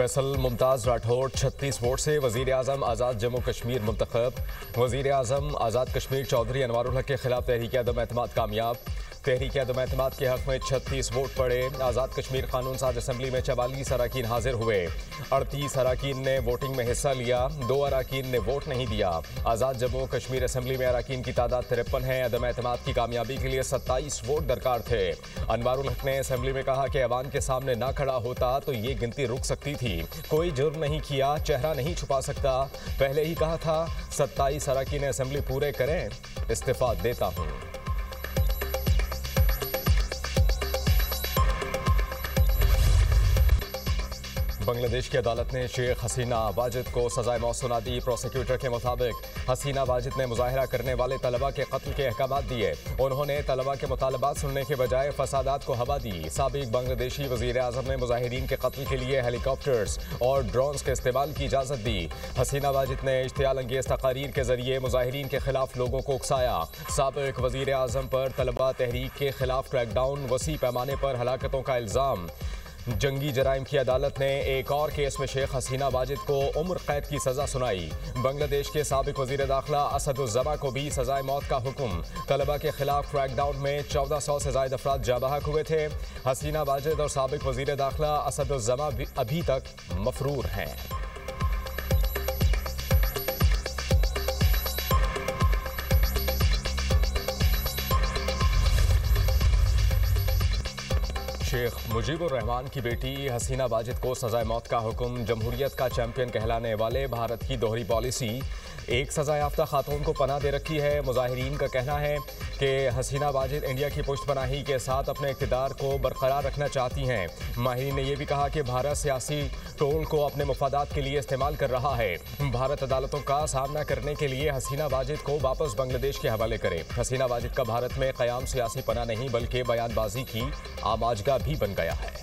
Faisal Mumtaz Rathore 36 vote से वज़ीर आज़म आज़ाद जम्मू कश्मीर मुंतखब। वज़ीर आज़म आज़ाद कश्मीर चौधरी अनवारुल हक के खिलाफ तहरीक अदम एतमाद कामयाब। तहरीक अदम एतमाद के हक में 36 वोट पड़े। आज़ाद कश्मीर कानून साज असम्बली में 44 अराकीन हाजिर हुए। 38 अराकीन ने वोटिंग में हिस्सा लिया, 2 अराकीन ने वोट नहीं दिया। आज़ाद जम्मू कश्मीर असम्बली में अराकीन की तादाद 53 है। अदम एतमाद की कामयाबी के लिए 27 वोट दरकार थे। अनवारुल हक ने असम्बली में कहा कि ऐवान के सामने ना खड़ा होता तो ये गिनती रुक सकती थी। कोई जुर्म नहीं किया, चेहरा नहीं छुपा सकता। पहले ही कहा था 27 अराकीन असम्बली पूरे करें, इस्तीफा देता हूँ। बांग्लादेश की अदालत ने शेख हसीना वाजिद को सजाए मौत सुना दी। प्रोसिक्यूटर के मुताबिक हसीना वाजिद ने मुजाहरा करने वाले तलबा के कत्ल के अहकाम दिए। उन्होंने तलबा के मुतालबात सुनने के बजाय फसादात को हवा दी। साबिक बांग्लादेशी वज़ीर आज़म ने मुजाहिरीन के कत्ल के लिए हेलीकॉप्टर्स और ड्रोन्स के इस्तेमाल की इजाज़त दी। हसीना वाजिद ने इश्तियाल अंगेज़ तकारीर के जरिए मुजाहिरीन के खिलाफ लोगों को उकसाया। साबिक वज़ीर आज़म पर तलबा तहरीक के खिलाफ क्रैकडाउन, वसी पैमाने पर हलाकतों का इल्ज़ाम। जंगी जराइम की अदालत ने एक और केस में शेख हसीना वाजिद को उम्र कैद की सजा सुनाई। बांग्लादेश के साबिक वजीर दाखिला असदुज़्ज़मा को भी सजाए मौत का हुक्म। तलबा के खिलाफ क्रैकडाउन में 1400 से ज़ायद अफराद जाबहक हुए थे। हसीना वाजिद और साबिक वजीर दाखिला असदुज़्ज़मा अभी तक मफरूर हैं। शेख मुजीबुर रहमान की बेटी हसीना वाजिद को सजाए मौत का हुक्म। जमहूरियत का चैंपियन कहलाने वाले भारत की दोहरी पॉलिसी एक सजा याफ्ता खातून को पनाह दे रखी है। मुजाहिरीन का कहना है कि हसीना वाजिद इंडिया की पुश्तपनाही के साथ अपने इक़्तिदार को बरकरार रखना चाहती हैं। माहिरीन ने यह भी कहा कि भारत सियासी टोल को अपने मफादात के लिए इस्तेमाल कर रहा है। भारत अदालतों का सामना करने के लिए हसीना वाजिद को वापस बांग्लादेश के हवाले करे। हसीना वाजिद का भारत में क़याम सियासी पनाह नहीं बल्कि बयानबाजी की आमाजगा भी बन गया है।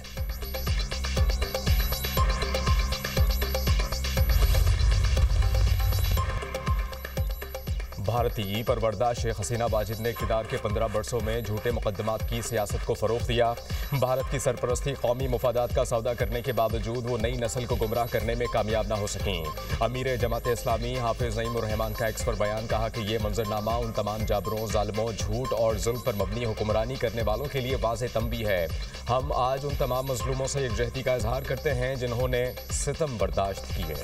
भारतीय परवरदा शेख हसीना वाजिद ने इक़्तिदार के 15 बरसों में झूठे मुकदमात की सियासत को फ़रोग़ दिया। भारत की सरपरस्ती कौमी मुफादात का सौदा करने के बावजूद वो नई नस्ल को गुमराह करने में कामयाब ना हो सकें। अमीर जमात इस्लामी हाफिज़ नईमुर रहमान का एक्स पर बयान, कहा कि ये मंजरनामा उन तमाम जाबरों, ज़ालिमों, झूठ और जुल्म पर मबनी हुक्मरानी करने वालों के लिए वाज़ेह तंबीह है। हम आज उन तमाम मज़लूमों से यकजहती का इजहार करते हैं जिन्होंने सितम बर्दाश्त किए।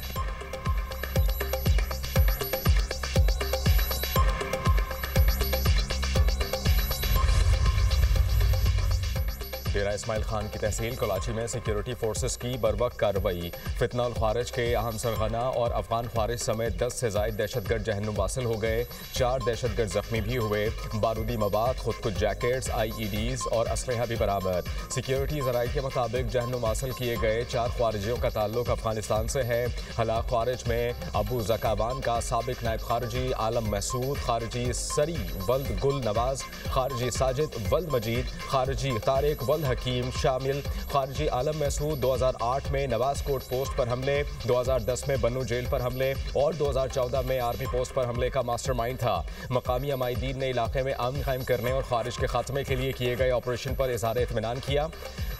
डेरा इस्माइल खान की तहसील कराची में सिक्योरिटी फोर्सेस की बरवक्त कार्रवाई। फितना और ख्वारिज के अहम सरगना और अफगान ख्वारिज समेत 10 से ज़ायद दहशतगर्द जहन्नुम वासिल हो गए। 4 दहशतगर्द जख्मी भी हुए। बारूदी मवाद, खुदकुश जैकेट्स, IEDs और असलहा भी बरामद। सिक्योरिटी ज़राए के मुताबिक जहन्नुम हासिल किए गए 4 ख्वारिजियों का ताल्लुक अफगानिस्तान से है। हलाक ख्वारिज में अबू ज़कावान का साबिक नायब खारजी आलम महसूद, खारजी सरी वल्द गुल नवाज, खारजी साजिद वल्द मजीद, खारजी तारिक वल्द हकीम शामिल। खारजी आलम महसूद 2008 में नवाज कोट पोस्ट पर हमले, 2010 में बन्नू जेल पर हमले और 2014 में आर्मी पोस्ट पर हमले का मास्टरमाइंड था। मकामी अमायदीन ने इलाके में अमन कायम करने और खारिज के खात्मे के लिए किए गए ऑपरेशन पर इज़हार इत्मीनान किया।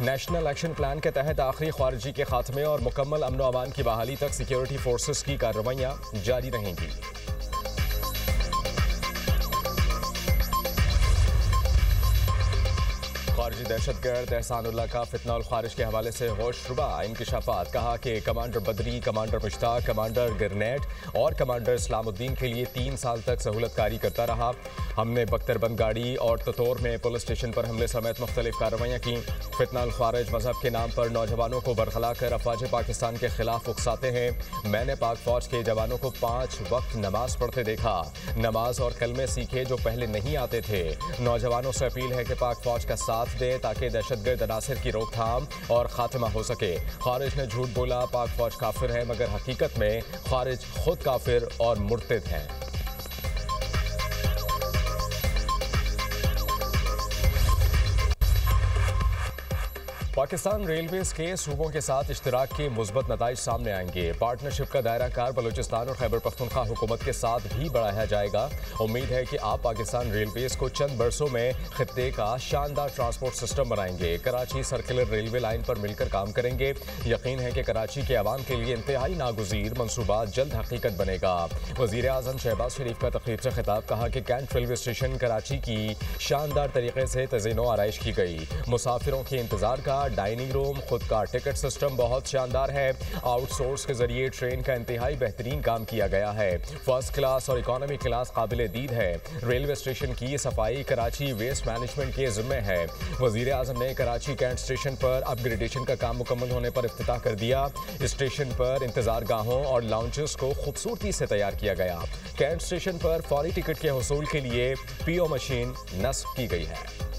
नेशनल एक्शन प्लान के तहत आखिरी खारजी के खात्मे और मुकम्मल अमन व अमान की बहाली तक सिक्योरिटी फोर्सेस की कार्रवाइयाँ जारी रहेंगी। खारजी दहशतगर्द एहसानुल्लाह का फितना और ख्वारिज के हवाले से होशरुबा इंकशाफात, कहा कि कमांडर बदरी, कमांडर मुश्ताक, कमांडर गिरनेट और कमांडर इस्लामुद्दीन के लिए 3 साल तक सहूलतकारी करता रहा। हमने बख्तरबंद गाड़ी और ततोर में पुलिस स्टेशन पर हमले समेत मुख्तलिफ कार्रवाइयाँ की। फितना और ख्वारिज मजहब के नाम पर नौजवानों को बरखला कर अफवाज पाकिस्तान के खिलाफ उकसाते हैं। मैंने पाक फौज के जवानों को 5 वक्त नमाज पढ़ते देखा, नमाज और कलमे सीखे जो पहले नहीं आते थे। नौजवानों से अपील है कि पाक फौज का साथ दे ताकि दहशतगर्द अनासिर की रोकथाम और खात्मा हो सके। खारिज ने झूठ बोला पाक फौज काफिर है, मगर हकीकत में खारिज खुद काफिर और मुर्तिद हैं। पाकिस्तान रेलवेज के सूबों के साथ इश्तराक के मुस्बत नताइज सामने आएंगे। पार्टनरशिप का दायरा कार बलूचिस्तान और खैबर पख्तूनख्वा हुकूमत के साथ भी बढ़ाया जाएगा। उम्मीद है कि आप पाकिस्तान रेलवेज को चंद बरसों में खित्ते का शानदार ट्रांसपोर्ट सिस्टम बनाएंगे। कराची सर्कुलर रेलवे लाइन पर मिलकर काम करेंगे। यकीन है कि कराची के अवाम के लिए इंतहाई नागुज़ीर मनसूबा जल्द हकीकत बनेगा। वज़ीर आज़म शहबाज शरीफ का तकरीब से खिताब, कहा कि कैंट रेलवे स्टेशन कराची की शानदार तरीके से तज़ीनो आराइश की गई। मुसाफिरों के इंतजार का डाइनिंग रूम, खुद का टिकट सिस्टम बहुत शानदार है। आउटसोर्स के जरिए ट्रेन का इंतहाई बेहतरीन काम किया गया है। फर्स्ट क्लास और इकोनॉमी क्लास काबिल दीद है। रेलवे स्टेशन की सफाई कराची वेस्ट मैनेजमेंट के जिम्मे है। वज़ीर आज़म ने कराची कैंट स्टेशन पर अपग्रेडेशन का काम मुकम्मल होने पर इफ्तिताह कर दिया। स्टेशन पर इंतजार गाहों और लाउंजेस को खूबसूरती से तैयार किया गया। कैंट स्टेशन पर फौरी टिकट के हुसूल के लिए पीओ मशीन नस्ब की गई है।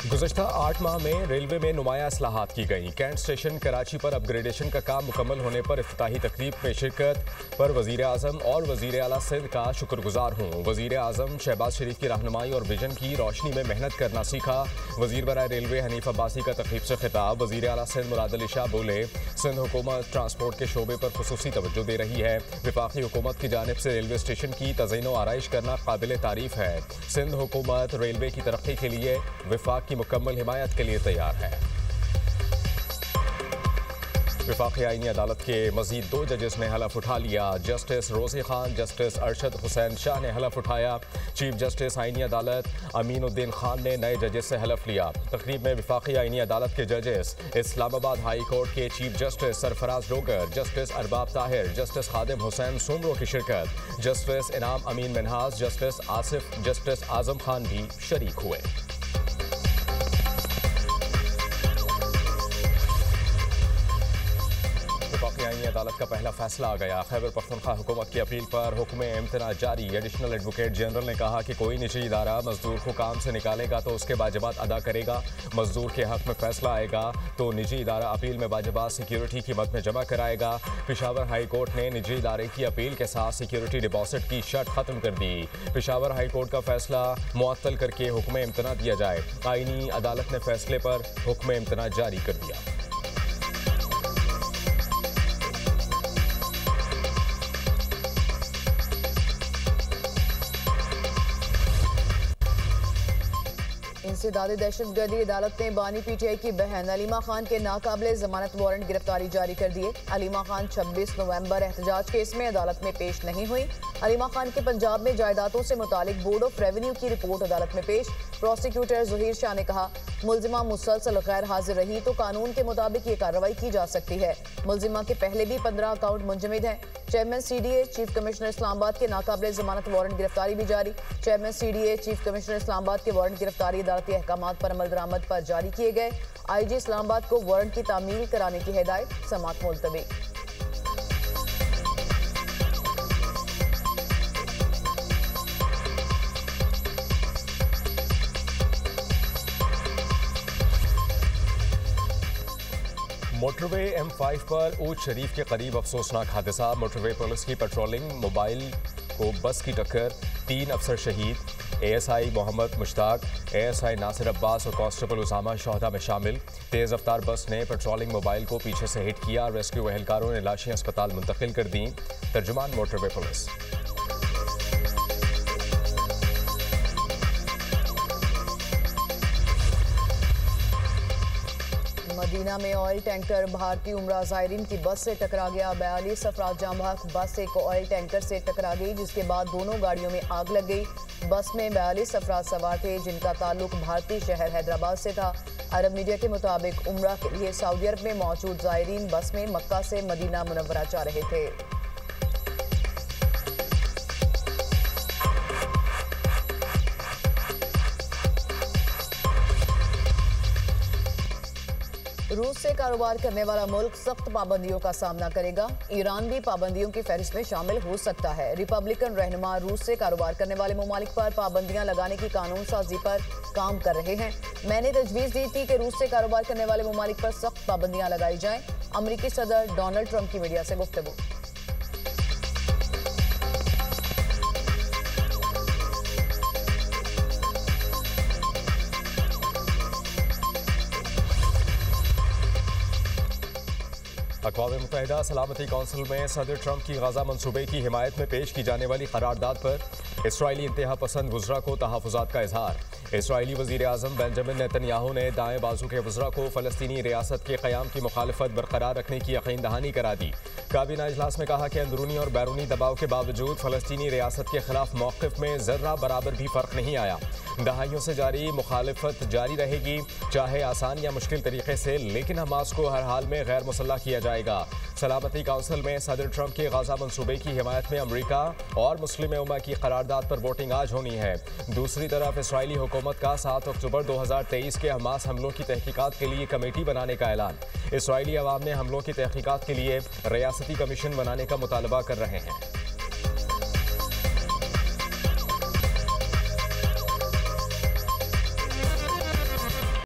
गुज़श्ता 8 माह में रेलवे में नुमाया इस्लाहात की गई। कैंट स्टेशन कराची पर अपग्रेडेशन का काम मुकम्मल होने पर इफ्तिताही तकरीब में शिरकत पर वज़ीर आज़म और वज़ीर आला सिंध का शुक्रगुजार हूँ। वज़ीर आज़म शहबाज शरीफ की रहनुमाई और विजन की रोशनी में मेहनत करना सीखा। वज़ीर बराए रेलवे हनीफ अब्बासी का तकरीब से खिताब। वज़ीर आला सिंध मुराद अली शाह बोले, सिंध हुकूमत ट्रांसपोर्ट के शोबे पर खुसूसी तवज्जो दे रही है। वफाकी हुकूमत की जानिब से रेलवे स्टेशन की तज़ीनो आराइश करना काबिल तारीफ है। सिंध हुकूमत रेलवे की तरक्की के लिए वफाक की मुकम्मल हिमायत के लिए तैयार है। वफाकी आईनी अदालत के मजीद 2 जजेस ने हलफ उठा लिया। जस्टिस रोज़ी खान, जस्टिस अरशद हुसैन शाह ने हलफ उठाया। चीफ जस्टिस आईनी अदालत अमीनुद्दीन खान ने नए जजेस से हलफ लिया। तकरीब में वफाकी आईनी अदालत के जजेस इस्लामाबाद हाई कोर्ट के chief justice Sarfaraz Dogar, justice Arbab Tahir, justice Khadim Hussain Soomro की शिरकत। Justice Inam Amin Minhas, justice Asif, justice Azam Khan भी शरीक हुए। आईनी अदालत का पहला फैसला आ गया। खैबर पख्तूनख्वा हुकूमत की अपील पर हुक्म इम्तना जारी। एडिशनल एडवोकेट जनरल ने कहा कि कोई निजी इदारा मजदूर को काम से निकालेगा तो उसके वाजिबात अदा करेगा। मजदूर के हक में फैसला आएगा तो निजी इदारा अपील में वाजिबात सिक्योरिटी की मद में जमा कराएगा। पेशावर हाई कोर्ट ने निजी इदारे की अपील के साथ सिक्योरिटी डिपॉजिट की शर्त खत्म कर दी। पेशावर हाई कोर्ट का फैसला मुअत्तल करके हुक्म इम्तना दिया जाए। आईनी अदालत ने फैसले पर हुक्म इम्तना जारी कर दिया। इंसदादे दहशतगर्दी अदालत ने बानी पीटीआई की बहन अलीमा खान के नाकाबिले जमानत वारंट गिरफ्तारी जारी कर दिए। अलीमा खान 26 नवंबर एहतजाज केस में अदालत में पेश नहीं हुई। अलीमा खान के पंजाब में जायदादों से मुतालिक बोर्ड ऑफ रेवेन्यू की रिपोर्ट अदालत में पेश। प्रोसिक्यूटर ज़हीर शाह ने कहा, मुलजिमा मुसलसल गैर हाजिर रही तो कानून के मुताबिक ये कार्रवाई की जा सकती है। मुलजिमा के पहले भी 15 अकाउंट मुंजमद हैं। Chairman CDA chief commissioner Islamabad के नाकाबिले जमानत वारंट गिरफ्तारी भी जारी। Chairman CDA chief commissioner Islamabad के वारंट गिरफ्तारी अदालती अहकामात पर अमल दरामद पर जारी किए गए। IG इस्लामाबाद को वारंट की तामील कराने की हिदायत, समाअत मुलतवी। मोटरवे M5 पर ऊट शरीफ के करीब अफसोसनाक हादसा। मोटरवे पुलिस की पेट्रोलिंग मोबाइल को बस की टक्कर, 3 अफसर शहीद। ASI मोहम्मद मुश्ताक, ASI नासिर अब्बास और कांस्टेबल उसामा शोहदा में शामिल। तेज़ रफ्तार बस ने पेट्रोलिंग मोबाइल को पीछे से हिट किया। रेस्क्यू एहलकारों ने लाशें अस्पताल मुंतकिल कर दी। तर्जुमान मोटरवे पुलिस। मदीना में ऑयल टैंकर भारतीय उमरा ज़ायरीन की बस से टकरा गया। 42 अफराद जाँ बहक बस एक ऑयल टैंकर से टकरा गई, जिसके बाद दोनों गाड़ियों में आग लग गई। बस में 42 अफराद सवार थे, जिनका ताल्लुक भारतीय शहर हैदराबाद से था। अरब मीडिया के मुताबिक उमरा के लिए सऊदी अरब में मौजूद ज़ायरीन बस में मक्का से मदीना मुनव्वरा जा रहे थे। रूस रूस से कारोबार करने वाला मुल्क सख्त पाबंदियों का सामना करेगा। ईरान भी पाबंदियों की फहरिस्त में शामिल हो सकता है। रिपब्लिकन रहनुमा रूस से कारोबार करने वाले ममालिक पर पाबंदियां लगाने की कानून साजी पर काम कर रहे हैं। मैंने तजवीज़ दी थी कि रूस से कारोबार करने वाले ममालिक पर सख्त पाबंदियां लगाई जाएं। अमरीकी सदर डोनाल्ड ट्रंप की मीडिया से गुफ्तगू। अक़वाम मुत्तहिदा सलामती कौंसिल में सदर ट्रंप की गजा मंसूबे की हिमायत में पेश की जाने वाली करारदाद पर इसराइली इंतहा पसंद वज़रा को तहफ़्फ़ुज़ात का इजहार। इसराइली वज़ीर आज़म बेंजामिन नेतन्याहू ने दाएं बाजू के वज़रा को फ़लस्तीनी रियासत के क़याम की मुखालफत बरकरार रखने की यकीन दहानी करा दी। काबीना इजलास में कहा कि अंदरूनी और बैरूनी दबाव के बावजूद फ़लस्तीनी रियासत के खिलाफ मौक़िफ़ में ज़र्रा बराबर भी फ़र्क नहीं आया। दहाइयों से जारी मुखालफत जारी रहेगी, चाहे आसान या मुश्किल तरीके से, लेकिन हमास को हर हाल में गैर मुसल्लह किया जाएगा। सलामती काउंसिल में सदर ट्रंप के गजा मंसूबे की हिमायत में अमरीका और मुस्लिम उम्मा की करारदाद पर वोटिंग आज होनी है। दूसरी तरफ इसराइली हुकूमत का 7 अक्टूबर 2023 के हमास हमलों की तहकीकात के लिए कमेटी बनाने का ऐलान। इसराइली अवाम ने हमलों की तहकीकात के लिए रियासती कमीशन बनाने का मुतालबा कर रहे हैं।